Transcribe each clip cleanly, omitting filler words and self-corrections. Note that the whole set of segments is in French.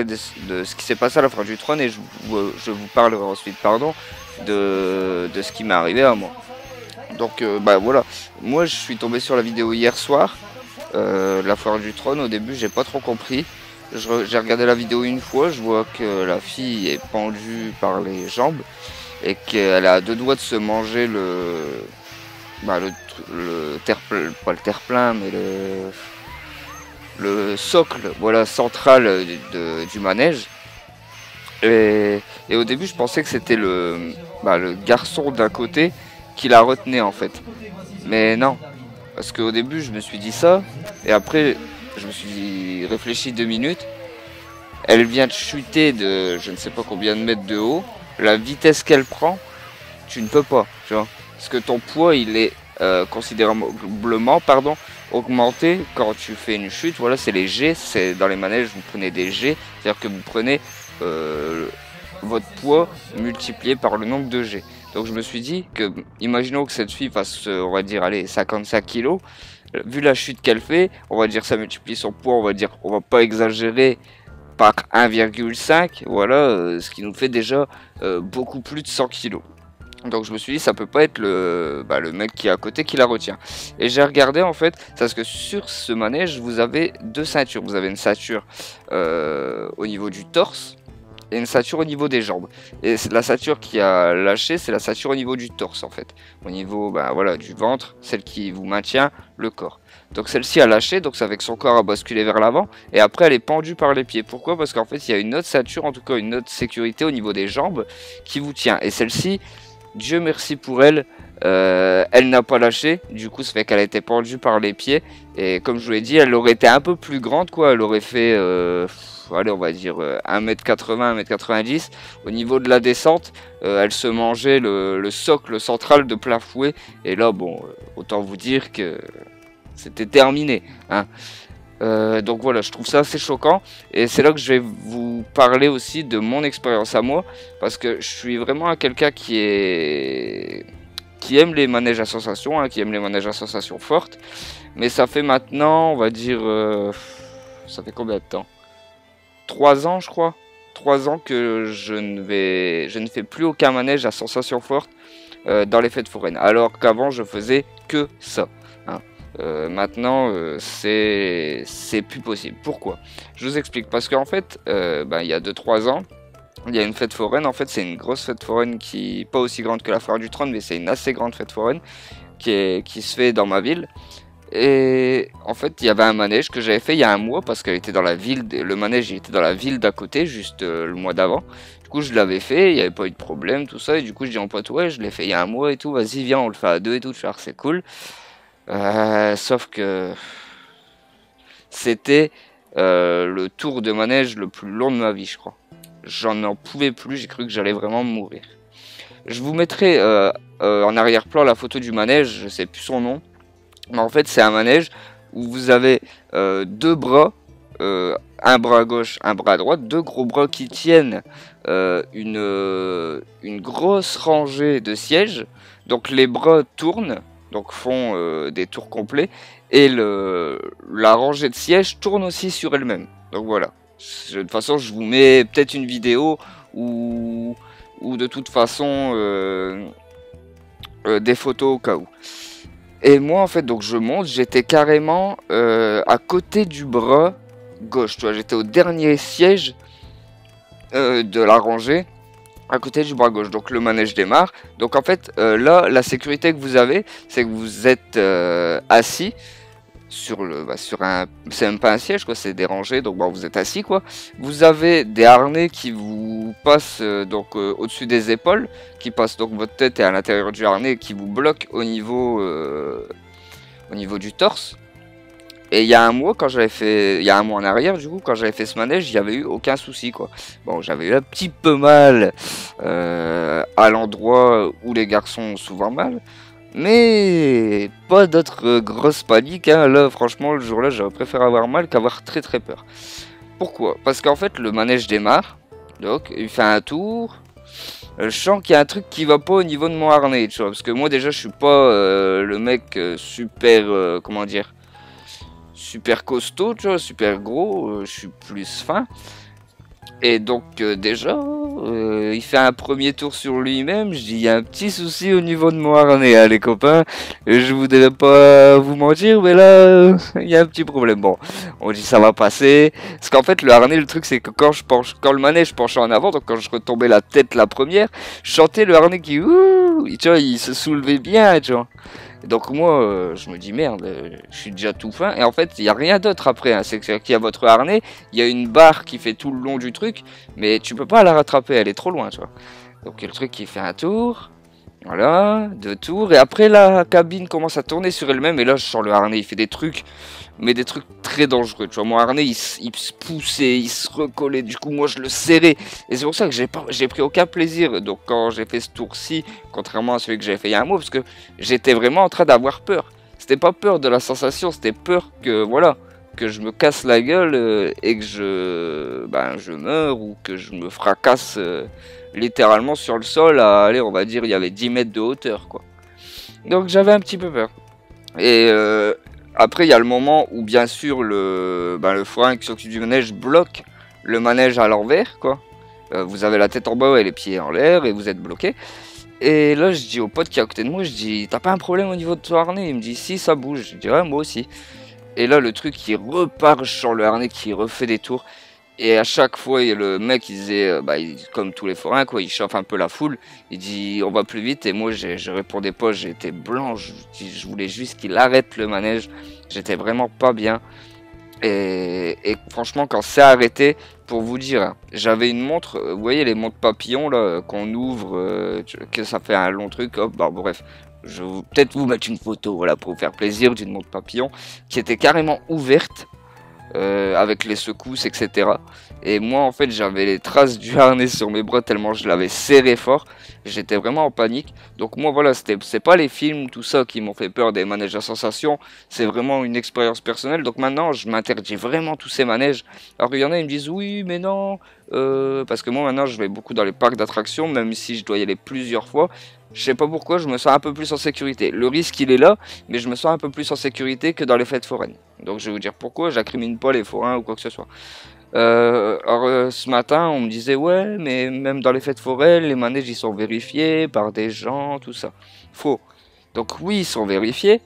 de ce qui s'est passé à la fin du trône et je vous parlerai ensuite, pardon, de ce qui m'est arrivé à moi. Donc bah voilà, moi je suis tombé sur la vidéo hier soir, la foire du trône. Au début j'ai pas trop compris, j'ai regardé la vidéo une fois, je vois que la fille est pendue par les jambes et qu'elle a à deux doigts de se manger le terre-plein, pas le terre-plein mais le socle, voilà, central du manège. Et au début, je pensais que c'était le garçon d'un côté qui la retenait en fait. Mais non, parce qu'au début, je me suis dit ça, et après, je me suis réfléchi 2 minutes. Elle vient de chuter de je ne sais pas combien de mètres de haut. La vitesse qu'elle prend, tu ne peux pas, tu vois. Parce que ton poids, il est considérablement, augmenté quand tu fais une chute. Voilà, c'est les G, c'est dans les manèges, vous prenez des G, c'est-à-dire que vous prenez votre poids multiplié par le nombre de G. Donc je me suis dit que, imaginons que cette fille fasse, on va dire, allez, 55 kilos, vu la chute qu'elle fait, on va dire ça multiplie son poids, on va dire, on va pas exagérer, par 1,5, voilà, ce qui nous fait déjà beaucoup plus de 100 kilos. Donc je me suis dit ça peut pas être le mec qui est à côté qui la retient. Et j'ai regardé en fait, parce que sur ce manège vous avez deux ceintures. Vous avez une ceinture au niveau du torse et une ceinture au niveau des jambes. Et la ceinture qui a lâché, c'est la ceinture au niveau du torse en fait. Au niveau voilà, du ventre, celle qui vous maintient le corps. Donc celle-ci a lâché, donc ça fait que son corps a basculé vers l'avant. Et après elle est pendue par les pieds. Pourquoi? Parce qu'en fait il y a une autre ceinture, en tout cas une autre sécurité au niveau des jambes qui vous tient. Et celle-ci, Dieu merci pour elle, elle n'a pas lâché, du coup ça fait qu'elle a été pendue par les pieds, et comme je vous l'ai dit, elle aurait été un peu plus grande quoi, elle aurait fait, allez on va dire 1m80, 1m90, au niveau de la descente, elle se mangeait le socle central de plein fouet, et là bon, autant vous dire que c'était terminé, hein. Donc voilà, je trouve ça assez choquant et c'est là que je vais vous parler aussi de mon expérience à moi, parce que je suis vraiment quelqu'un qui aime les manèges à sensations, hein, qui aime les manèges à sensations fortes, mais ça fait maintenant, on va dire, ça fait combien de temps? 3 ans je crois, 3 ans que je ne fais plus aucun manège à sensations fortes dans les fêtes foraines, alors qu'avant je faisais que ça, hein. Maintenant, c'est plus possible. Pourquoi? Je vous explique. Parce qu'en fait, il y a 2-3 ans, il y a une fête foraine. En fait, c'est une grosse fête foraine qui pas aussi grande que la foire du trône, mais c'est une assez grande fête foraine qui se fait dans ma ville. Et en fait, il y avait un manège que j'avais fait il y a un mois parce qu'elle était dans la ville. Le manège il était dans la ville d'à côté, juste le mois d'avant. Du coup, je l'avais fait, il n'y avait pas eu de problème, tout ça. Et du coup, je dis en pote, ouais, je l'ai fait il y a un mois et tout. Vas-y, viens, on le fait à deux et tout. C'est cool. Sauf que c'était le tour de manège le plus long de ma vie, je crois. J'en pouvais plus, j'ai cru que j'allais vraiment mourir. Je vous mettrai en arrière-plan la photo du manège, je sais plus son nom. Mais en fait, c'est un manège où vous avez deux bras, un bras à gauche, un bras à droite, deux gros bras qui tiennent une grosse rangée de sièges. Donc les bras tournent, donc font des tours complets, et la rangée de sièges tourne aussi sur elle-même. Donc voilà. De toute façon, je vous mets peut-être une vidéo ou de toute façon des photos au cas où. Et moi en fait, donc je monte, j'étais carrément à côté du bras gauche, tu vois, j'étais au dernier siège de la rangée, à côté du bras gauche. Donc le manège démarre. Donc en fait, là, la sécurité que vous avez, c'est que vous êtes assis sur un, c'est même pas un siège quoi, c'est des rangées, donc vous êtes assis quoi. Vous avez des harnais qui vous passent au-dessus des épaules, qui passent donc votre tête est à l'intérieur du harnais, qui vous bloque au niveau du torse. Et il y a un mois en arrière du coup, quand j'avais fait ce manège, il n'y avait eu aucun souci quoi. Bon, j'avais eu un petit peu mal à l'endroit où les garçons ont souvent mal, mais pas d'autres grosses paniques, hein. Là franchement le jour là j'aurais préféré avoir mal qu'avoir très très peur. Pourquoi? Parce qu'en fait le manège démarre, donc il fait un tour. Je sens qu'il y a un truc qui va pas au niveau de mon harnais, tu vois, parce que moi déjà je suis pas le mec super, comment dire, super costaud, tu vois, super gros, je suis plus fin. Et donc déjà, il fait un premier tour sur lui-même. Je dis, il y a un petit souci au niveau de mon harnais, hein, les copains. Je voudrais pas vous mentir, mais là, il y a un petit problème. Bon, on dit ça va passer. Parce qu'en fait, le harnais, le truc, c'est que quand le manège penchait en avant, donc quand je retombais la tête la première, je sentais le harnais qui, ouh, tu vois, il se soulevait bien, tu vois. Donc moi, je me dis merde, je suis déjà tout fin. Et en fait, il n'y a rien d'autre après. Hein. C'est qu'il y a votre harnais, il y a une barre qui fait tout le long du truc, mais tu peux pas la rattraper, elle est trop loin, tu vois. Donc le truc qui fait un tour, voilà, deux tours, et après la cabine commence à tourner sur elle-même, et là je sens le harnais, il fait des trucs, mais des trucs très dangereux, tu vois. Mon harnais, il se poussait, il se recollait, du coup moi je le serrais, et c'est pour ça que j'ai pris aucun plaisir. Donc quand j'ai fait ce tour-ci, contrairement à celui que j'avais fait il y a un mois, parce que j'étais vraiment en train d'avoir peur. C'était pas peur de la sensation, c'était peur que, voilà, que je me casse la gueule et que je meure, ou que je me fracasse littéralement sur le sol à, allez, on va dire, il y avait 10 mètres de hauteur, quoi. Donc j'avais un petit peu peur. Et après, il y a le moment où, bien sûr, le forain qui s'occupe du manège bloque le manège à l'envers, quoi. Vous avez la tête en bas et les pieds en l'air et vous êtes bloqué. Et là, je dis au pote qui est à côté de moi, je dis, t'as pas un problème au niveau de ton harnais? Il me dit, si, ça bouge. Je dis, ouais, moi aussi. Et là, le truc, il repart sur le harnais, qui refait des tours. Et à chaque fois, le mec, il disait, comme tous les forains, quoi, il chauffe un peu la foule. Il dit, on va plus vite. Et moi, je répondais pas, j'étais blanc. Je voulais juste qu'il arrête le manège. J'étais vraiment pas bien. Et franchement, quand c'est arrêté, pour vous dire, hein, j'avais une montre, vous voyez les montres papillons là, qu'on ouvre, que ça fait un long truc, hop, bah bref. Je vais peut-être vous mettre une photo, voilà, pour vous faire plaisir, d'une montre papillon qui était carrément ouverte avec les secousses, etc. Et moi, en fait, j'avais les traces du harnais sur mes bras tellement je l'avais serré fort. J'étais vraiment en panique. Donc moi, voilà, c'est pas les films, tout ça, qui m'ont fait peur des manèges à sensation. C'est vraiment une expérience personnelle. Donc maintenant, je m'interdis vraiment tous ces manèges. Alors il y en a, ils me disent, oui, mais non. Parce que moi, maintenant, je vais beaucoup dans les parcs d'attractions, même si je dois y aller plusieurs fois. Je sais pas pourquoi, je me sens un peu plus en sécurité. Le risque, il est là, mais je me sens un peu plus en sécurité que dans les fêtes foraines. Donc je vais vous dire pourquoi, j'incrimine pas les forains ou quoi que ce soit. Ce matin, on me disait, ouais, mais même dans les fêtes foraines, les manèges, ils sont vérifiés par des gens, tout ça. Faux. Donc oui, ils sont vérifiés.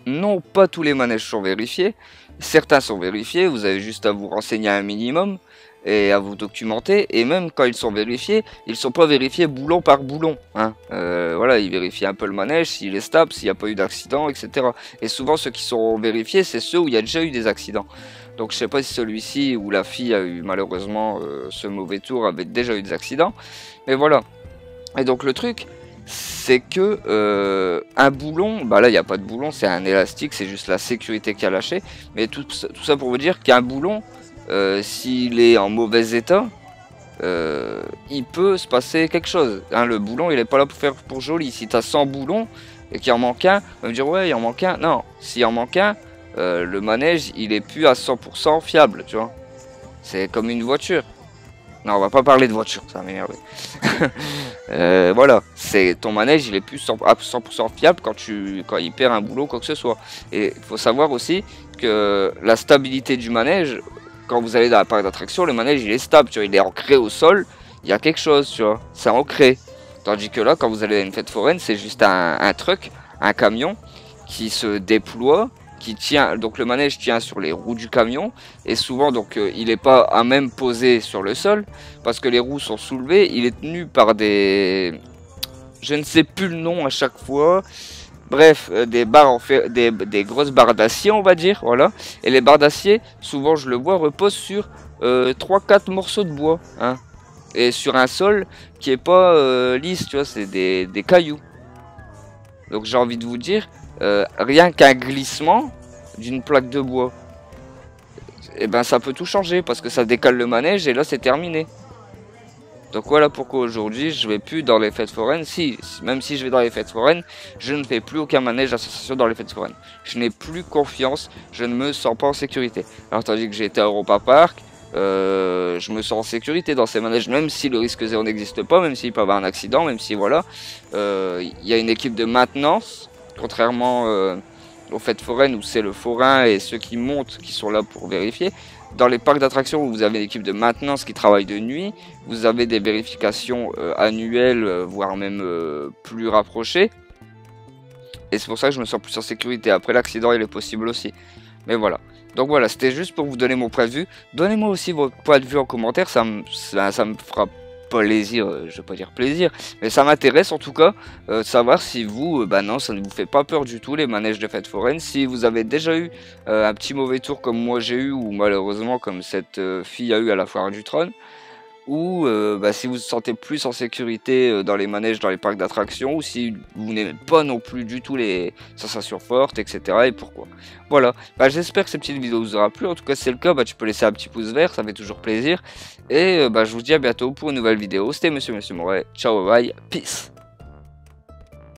Non, pas tous les manèges sont vérifiés. Certains sont vérifiés, vous avez juste à vous renseigner un minimum et à vous documenter. Et même quand ils sont vérifiés, ils ne sont pas vérifiés boulon par boulon. Hein. Voilà, ils vérifient un peu le manège, s'il est stable, s'il n'y a pas eu d'accident, etc. Et souvent, ceux qui sont vérifiés, c'est ceux où il y a déjà eu des accidents. Donc je sais pas si celui-ci où la fille a eu malheureusement ce mauvais tour avait déjà eu des accidents. Mais voilà. Et donc le truc, c'est que un boulon, bah là il n'y a pas de boulon, c'est un élastique, c'est juste la sécurité qui a lâché. Mais tout ça pour vous dire qu'un boulon, s'il est en mauvais état, il peut se passer quelque chose. Hein, le boulon, il est pas là pour faire pour joli. Si tu as 100 boulons et qu'il en manque un, on va me dire ouais, il en manque un. Non, s'il en manque un, le manège, il est plus à 100% fiable, tu vois. C'est comme une voiture. Non, on va pas parler de voiture, ça m'énerve. Voilà, c'est ton manège, il est plus à 100% fiable quand il perd un boulot, quoi que ce soit. Et il faut savoir aussi que la stabilité du manège, quand vous allez dans la parc d'attraction, le manège il est stable, tu vois, il est ancré au sol, il y a quelque chose, tu vois, c'est ancré. Tandis que là, quand vous allez à une fête foraine, c'est juste un truck, un camion qui se déploie, qui tient, donc le manège tient sur les roues du camion, et souvent donc il n'est pas à même posé sur le sol, parce que les roues sont soulevées, il est tenu par des... Je ne sais plus le nom à chaque fois. Bref, des barres en fer, des grosses barres d'acier, on va dire, voilà. Et les barres d'acier, souvent je le vois, reposent sur 3-4 morceaux de bois, hein. Et sur un sol qui est pas lisse, tu vois, c'est des cailloux. Donc j'ai envie de vous dire, rien qu'un glissement d'une plaque de bois, et ben ça peut tout changer parce que ça décale le manège et là c'est terminé. Donc voilà pourquoi aujourd'hui je vais plus dans les fêtes foraines. Même si je vais dans les fêtes foraines, je ne fais plus aucun manège d'association dans les fêtes foraines. Je n'ai plus confiance, je ne me sens pas en sécurité. Alors tandis que j'ai été à Europa Park, je me sens en sécurité dans ces manèges, même si le risque zéro n'existe pas, même s'il peut y avoir un accident, même si voilà, il y a une équipe de maintenance, contrairement aux fêtes foraines où c'est le forain et ceux qui montent qui sont là pour vérifier. dans les parcs d'attractions où vous avez l'équipe de maintenance qui travaille de nuit, vous avez des vérifications annuelles, voire même plus rapprochées. Et c'est pour ça que je me sens plus en sécurité. Après, l'accident, il est possible aussi. Mais voilà. Donc voilà, c'était juste pour vous donner mon point de vue. Donnez-moi aussi votre point de vue en commentaire. Ça me fera plaisir, je vais pas dire plaisir, mais ça m'intéresse en tout cas de savoir si vous, bah non, ça ne vous fait pas peur du tout les manèges de fêtes foraines. Si vous avez déjà eu un petit mauvais tour comme moi j'ai eu, ou malheureusement comme cette fille a eu à la foire du trône, ou bah, si vous vous sentez plus en sécurité dans les manèges, dans les parcs d'attractions, ou si vous n'aimez pas non plus du tout les sensations fortes, etc. Et pourquoi. Voilà, bah, j'espère que cette petite vidéo vous aura plu. En tout cas, si c'est le cas, bah, tu peux laisser un petit pouce vert, ça fait toujours plaisir. Et bah, je vous dis à bientôt pour une nouvelle vidéo. C'était Monsieur Moret. Ciao, bye, peace.